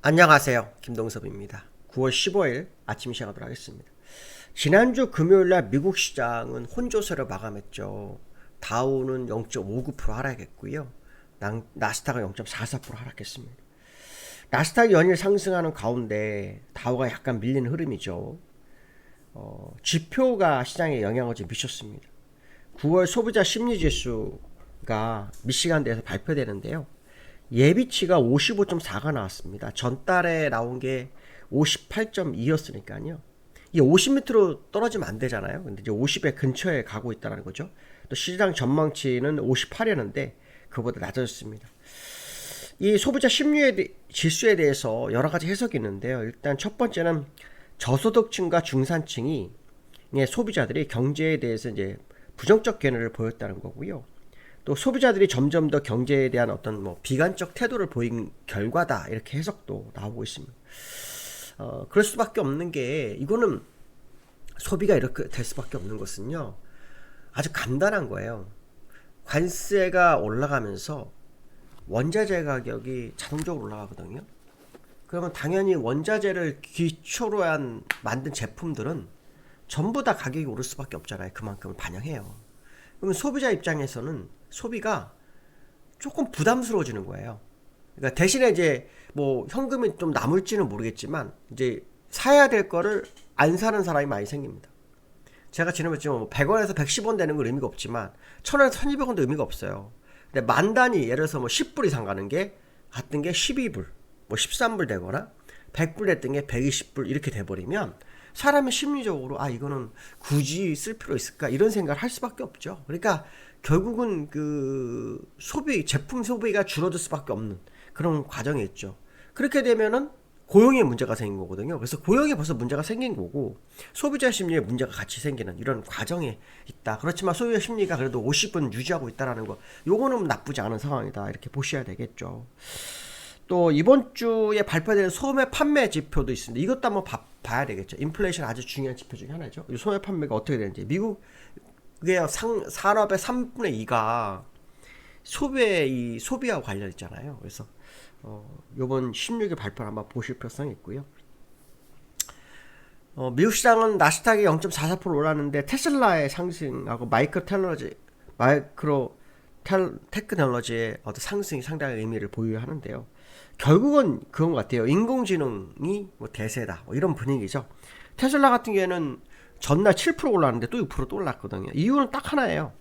안녕하세요. 김동섭입니다. 9월 15일 아침 시작하도록 하겠습니다. 지난주 금요일날 미국 시장은 혼조세로 마감했죠. 다우는 0.59% 하락했고요. 나스닥은 0.44% 하락했습니다. 나스닥이 연일 상승하는 가운데 다우가 약간 밀리는 흐름이죠. 지표가 시장에 영향을 좀 미쳤습니다. 9월 소비자 심리지수가 미시간대에서 발표되는데요. 예비치가 55.4가 나왔습니다. 전달에 나온 게 58.2였으니까요. 이게 50 밑으로 떨어지면 안 되잖아요. 근데 이제 50의 근처에 가고 있다는 거죠. 또 시장 전망치는 58이었는데 그보다 낮아졌습니다. 이 소비자 심리 지수에 대해서 여러 가지 해석이 있는데요. 일단 첫 번째는 저소득층과 중산층이 소비자들이 경제에 대해서 이제 부정적 견해를 보였다는 거고요. 또 소비자들이 점점 더 경제에 대한 어떤 비관적 태도를 보인 결과다, 이렇게 해석도 나오고 있습니다. 그럴 수밖에 없는 게, 이거는 소비가 이렇게 될 수밖에 없는 것은요, 아주 간단한 거예요. 관세가 올라가면서 원자재 가격이 자동적으로 올라가거든요. 그러면 당연히 원자재를 기초로 한 만든 제품들은 전부 다 가격이 오를 수밖에 없잖아요. 그만큼을 반영해요. 그러면 소비자 입장에서는 소비가 조금 부담스러워지는 거예요. 그러니까 대신에 이제 현금이 좀 남을지는 모르겠지만 이제 사야 될 거를 안 사는 사람이 많이 생깁니다. 제가 지난번에 100원에서 110원 되는 건 의미가 없지만 1000원에서 1200원도 의미가 없어요. 근데 만 단위, 예를 들어서 10불 이상 가는 게 같은 게 12불, 13불 되거나 100불 됐던 게 120불 이렇게 돼버리면 사람의 심리적으로 이거는 굳이 쓸 필요 있을까, 이런 생각을 할 수밖에 없죠. 그러니까 결국은 그 제품 소비가 줄어들 수밖에 없는 그런 과정이 있죠. 그렇게 되면은 고용에 문제가 생긴 거거든요. 그래서 고용에 벌써 문제가 생긴 거고 소비자 심리에 문제가 같이 생기는 이런 과정에 있다. 그렇지만 소비자 심리가 그래도 50은 유지하고 있다라는 거, 요거는 나쁘지 않은 상황이다, 이렇게 보셔야 되겠죠. 또 이번 주에 발표되는 소매 판매 지표도 있습니다. 이것도 한번 봐야 되겠죠. 인플레이션 아주 중요한 지표 중에 하나죠. 이 소매 판매가 어떻게 되는지. 미국의 산업의 3분의 2가 소비와 관련 있잖아요. 그래서 이번 16일 발표를 한번 보실 필요성이 있고요. 미국 시장은 나스닥이 0.44% 올랐는데 테슬라의 상승하고 마이크로 테크놀로지의 어떤 상승이 상당히 의미를 보유하는데요. 결국은 그런 것 같아요. 인공지능이 대세다, 이런 분위기죠. 테슬라 같은 경우에는 전날 7% 올랐는데 또 6% 또 올랐거든요. 이유는 딱 하나예요.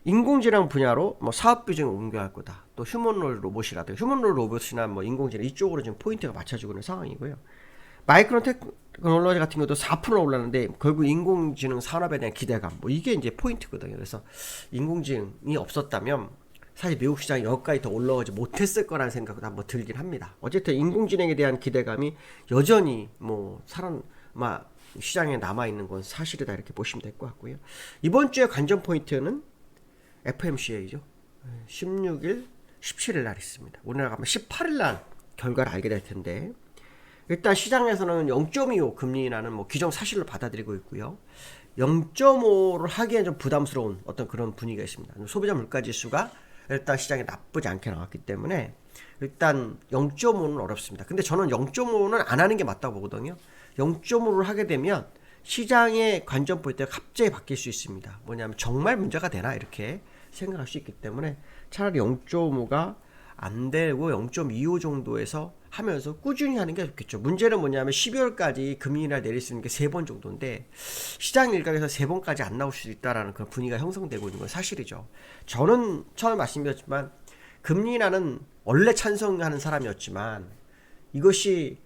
인공지능 분야로 사업 비중을 옮겨갈 거다. 또 휴머노id 로봇이라든가 휴머노id 로봇이나 인공지능 이쪽으로 지금 포인트가 맞춰지고 있는 상황이고요. 마이크로 테크놀로지 같은 경우도 4% 올랐는데 결국 인공지능 산업에 대한 기대감, 이게 이제 포인트거든요. 그래서 인공지능이 없었다면 사실 미국 시장이 여기까지 더 올라오지 못했을 거라는 생각도 한번 들긴 합니다. 어쨌든 인공지능에 대한 기대감이 여전히 시장에 남아있는 건 사실이다, 이렇게 보시면 될 것 같고요. 이번 주에 관전 포인트는 FMCA죠. 16일, 17일 날 있습니다. 우리나라가 아마 18일 날 결과를 알게 될 텐데, 일단 시장에서는 0.25 금리 인하는 기정 사실로 받아들이고 있고요. 0.5를 하기엔 좀 부담스러운 어떤 그런 분위기가 있습니다. 소비자 물가 지수가 일단 시장에 나쁘지 않게 나왔기 때문에 일단 0.5는 어렵습니다. 근데 저는 0.5는 안 하는 게 맞다고 보거든요. 0.5를 하게 되면 시장의 관전 포인트가 갑자기 바뀔 수 있습니다. 뭐냐면 정말 문제가 되나, 이렇게 생각할 수 있기 때문에 차라리 0.5가 안 되고 0.25 정도에서 하면서 꾸준히 하는 게 좋겠죠. 문제는 뭐냐면 12월까지 금리 인하 내릴 수 있는 게 3번 정도인데 시장 일각에서 3번까지 안 나올 수 있다라는 그런 분위기가 형성되고 있는 건 사실이죠. 저는 처음에 말씀드렸지만 금리 인하는 원래 찬성하는 사람이었지만 이것이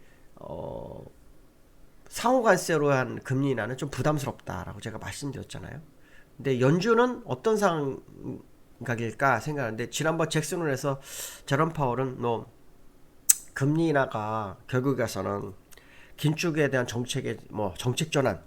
상호관세로 한 금리 인하는 좀 부담스럽다라고 제가 말씀드렸잖아요. 근데 연준은 어떤 생각일까 생각하는데, 지난번 잭슨홀에서 제롬 파월은 금리 인하가 결국에서는 긴축에 대한 정책의 정책 전환,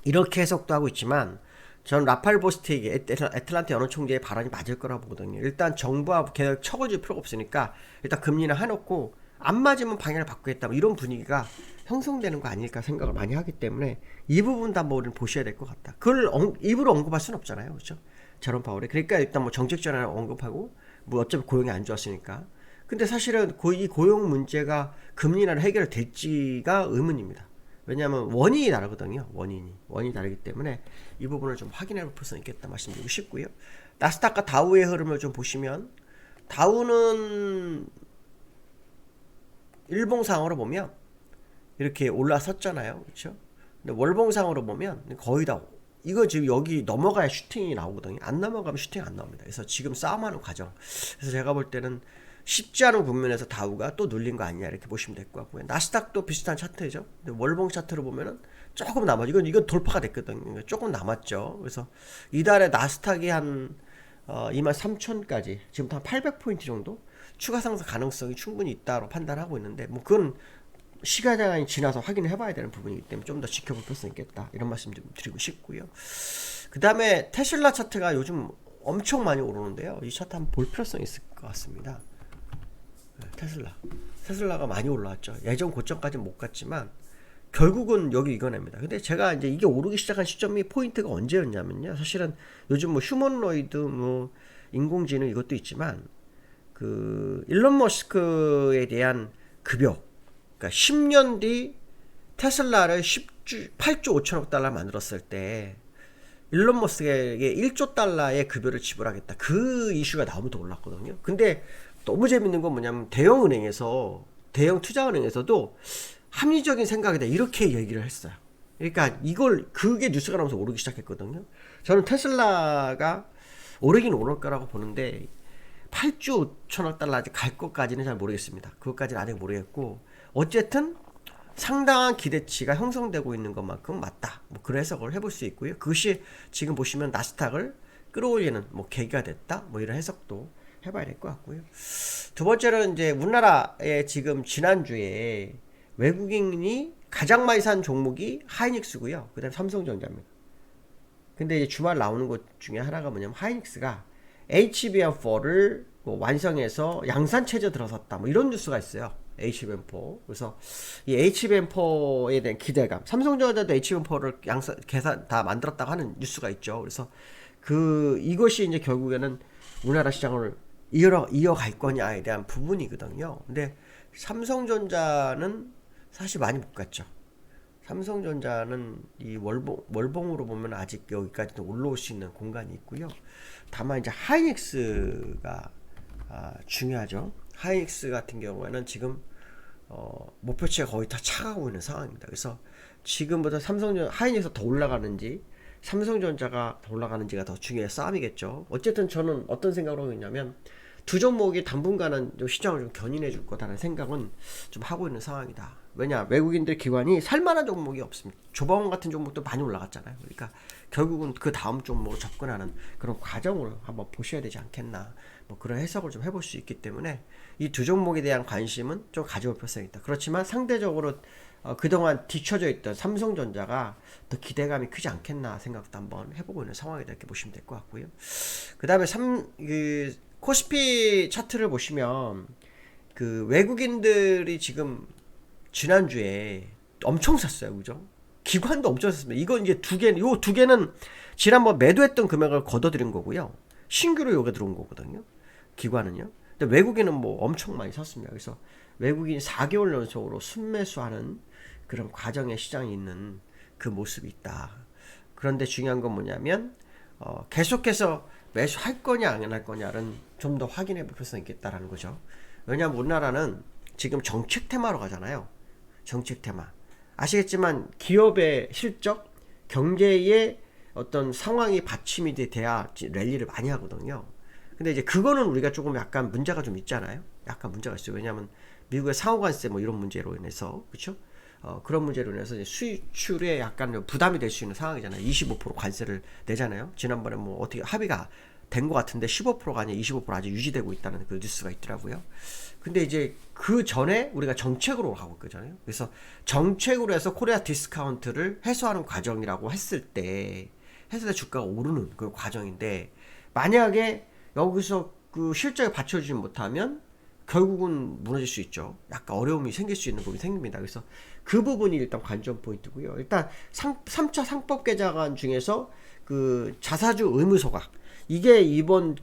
이렇게 해석도 하고 있지만 저는 라팔 보스틱의 애틀란타 연원 총재의 발언이 맞을 거라고 보거든요. 일단 정부와 계속 척어줄 필요가 없으니까 일단 금리 인하 해놓고 안 맞으면 방향을 바꾸겠다, 이런 분위기가 형성되는 거 아닐까 생각을 많이 하기 때문에 이 부분도 한번 우리는 보셔야 될 것 같다. 그걸 입으로 언급할 수는 없잖아요, 그렇죠? 제롬 파월이. 그러니까 일단 정책 전환을 언급하고 어차피 고용이 안 좋았으니까 근데 사실은 이 고용 문제가 금리 인하로 해결될지가 의문입니다. 왜냐하면 원인이 다르거든요. 원인이 다르기 때문에 이 부분을 좀 확인해 볼 필요가 있겠다 말씀드리고 싶고요. 나스닥과 다우의 흐름을 좀 보시면, 다우는 일봉상으로 보면 이렇게 올라섰잖아요. 그렇죠? 근데 월봉상으로 보면 거의 다 이거 지금 여기 넘어가야 슈팅이 나오거든요. 안 넘어가면 슈팅이 안 나옵니다. 그래서 지금 싸움하는 과정. 그래서 제가 볼 때는 쉽지 않은 국면에서 다우가 또 눌린 거 아니냐 이렇게 보시면 될 것 같고요. 나스닥도 비슷한 차트죠. 근데 월봉 차트로 보면은 조금 남았죠. 이건 돌파가 됐거든요. 조금 남았죠. 그래서 이달에 나스닥이 한 23,000까지 지금부터 한 800포인트 정도 추가 상승 가능성이 충분히 있다고 판단하고 있는데, 뭐 그건 시간이 지나서 확인을 해봐야 되는 부분이기 때문에 좀 더 지켜볼 필요성이 있겠다 이런 말씀 좀 드리고 싶고요. 그 다음에 테슬라 차트가 요즘 엄청 많이 오르는데요. 이 차트 한번 볼 필요성이 있을 것 같습니다. 테슬라가 많이 올라왔죠. 예전 고점까지는 못 갔지만 결국은 여기 이겨냅니다. 근데 제가 이제 이게 오르기 시작한 시점이 포인트가 언제였냐면요. 사실은 요즘 뭐 휴머노이드, 뭐 인공지능 이것도 있지만 그 일론 머스크에 대한 급여, 그러니까 10년 뒤 테슬라를 8조 5천억 달러 만들었을 때 일론 머스크에게 1조 달러의 급여를 지불하겠다. 그 이슈가 나오면서 올랐거든요. 근데 너무 재밌는 건 뭐냐면 대형 투자은행에서도 합리적인 생각이다 이렇게 얘기를 했어요. 그러니까 그게 뉴스가 나오면서 오르기 시작했거든요. 저는 테슬라가 오르긴 오를 거라고 보는데 8조 5천억 달러 아직 갈 것까지는 잘 모르겠습니다. 그것까지는 아직 모르겠고, 어쨌든 상당한 기대치가 형성되고 있는 것만큼 맞다. 뭐 그런 해석을 해볼 수 있고요. 그것이 지금 보시면 나스닥을 끌어올리는 뭐 계기가 됐다. 뭐 이런 해석도 해봐야 될 것 같고요. 두 번째는 이제 우리나라에 지금 지난주에 외국인이 가장 많이 산 종목이 하이닉스고요. 그 다음에 삼성전자입니다. 근데 이제 주말 나오는 것 중에 하나가 뭐냐면 하이닉스가 HBM4를 뭐 완성해서 양산체제 들어섰다. 뭐 이런 뉴스가 있어요. HBM4. 그래서 이 HBM4에 대한 기대감. 삼성전자도 HBM4를 계산 다 만들었다고 하는 뉴스가 있죠. 그래서 이것이 이제 결국에는 우리나라 시장을 이어갈 거냐에 대한 부분이거든요. 근데 삼성전자는 사실 많이 못 갔죠. 삼성전자는 이 월봉으로 보면 아직 여기까지도 올라올 수 있는 공간이 있고요. 다만 이제 하이닉스가 중요하죠. 하이닉스 같은 경우에는 지금 목표치가 거의 다 차가고 있는 상황입니다. 그래서 지금부터 하이닉스가 더 올라가는지 삼성전자가 더 올라가는지가 더 중요한 싸움이겠죠. 어쨌든 저는 어떤 생각을 하고 있냐면 두 종목이 당분간은 좀 시장을 좀 견인해 줄 거다라는 생각은 좀 하고 있는 상황이다. 왜냐, 외국인들 기관이 살만한 종목이 없습니다. 조방원 같은 종목도 많이 올라갔잖아요. 그러니까 결국은 그 다음 종목으로 접근하는 그런 과정을 한번 보셔야 되지 않겠나, 뭐 그런 해석을 좀 해볼 수 있기 때문에 이 두 종목에 대한 관심은 좀 가져올 필요성이 있다. 그렇지만 상대적으로 그동안 뒤쳐져 있던 삼성전자가 더 기대감이 크지 않겠나 생각도 한번 해보고 있는 상황이다 이렇게 보시면 될 것 같고요. 그 다음에 코스피 차트를 보시면 그 외국인들이 지금 지난주에 엄청 샀어요. 그죠? 기관도 엄청 샀습니다. 이건 이제 요 두 개는 지난번 매도했던 금액을 걷어들인 거고요. 신규로 요게 들어온 거거든요. 기관은요. 근데 외국인은 뭐 엄청 많이 샀습니다. 그래서 외국인이 4개월 연속으로 순매수하는 그런 과정에 시장이 있는 그 모습이 있다. 그런데 중요한 건 뭐냐면 계속해서 매수할 거냐 안 할 거냐는 좀 더 확인해 볼 필요성이 있겠다라는 거죠. 왜냐하면 우리나라는 지금 정책 테마로 가잖아요. 정책 테마. 아시겠지만 기업의 실적, 경제의 어떤 상황이 받침이 돼야 랠리를 많이 하거든요. 근데 이제 그거는 우리가 조금 약간 문제가 좀 있잖아요. 약간 문제가 있어요. 왜냐하면 미국의 상호관세 뭐 이런 문제로 인해서, 그렇죠? 그런 문제로 인해서 이제 수출에 약간 부담이 될 수 있는 상황이잖아요. 25% 관세를 내잖아요. 지난번에 뭐 어떻게 합의가 된 것 같은데 15%가 아니라 25% 아직 유지되고 있다는 그 뉴스가 있더라고요. 근데 이제 그 전에 우리가 정책으로 가고 있거든요. 그래서 정책으로 해서 코리아 디스카운트를 해소하는 과정이라고 했을 때 주가가 오르는 그 과정인데, 만약에 여기서 그 실적에 받쳐주지 못하면 결국은 무너질 수 있죠. 약간 어려움이 생길 수 있는 부분이 생깁니다. 그래서 그 부분이 일단 관전 포인트고요. 일단 3차 상법 개정안 중에서 그 자사주 의무 소각, 이게 이번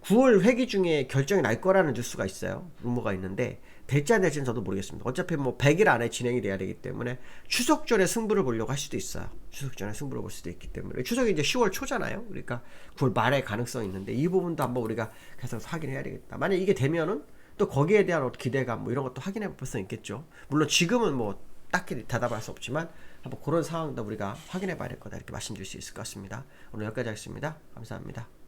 9월 회기 중에 결정이 날 거라는 뉴스가 있어요. 루머가 있는데 될지 안 될지는 저도 모르겠습니다. 어차피 뭐 100일 안에 진행이 돼야 되기 때문에 추석 전에 승부를 보려고 할 수도 있어요. 추석 전에 승부를 볼 수도 있기 때문에 추석이 이제 10월 초잖아요. 그러니까 9월 말에 가능성이 있는데 이 부분도 한번 우리가 계속 확인해야 되겠다. 만약 이게 되면은 또 거기에 대한 기대감 뭐 이런 것도 확인해 볼 수 있겠죠. 물론 지금은 뭐 딱히 대답할 수 없지만 한번 그런 상황도 우리가 확인해 봐야 될 거다 이렇게 말씀드릴 수 있을 것 같습니다. 오늘 여기까지 하겠습니다. 감사합니다.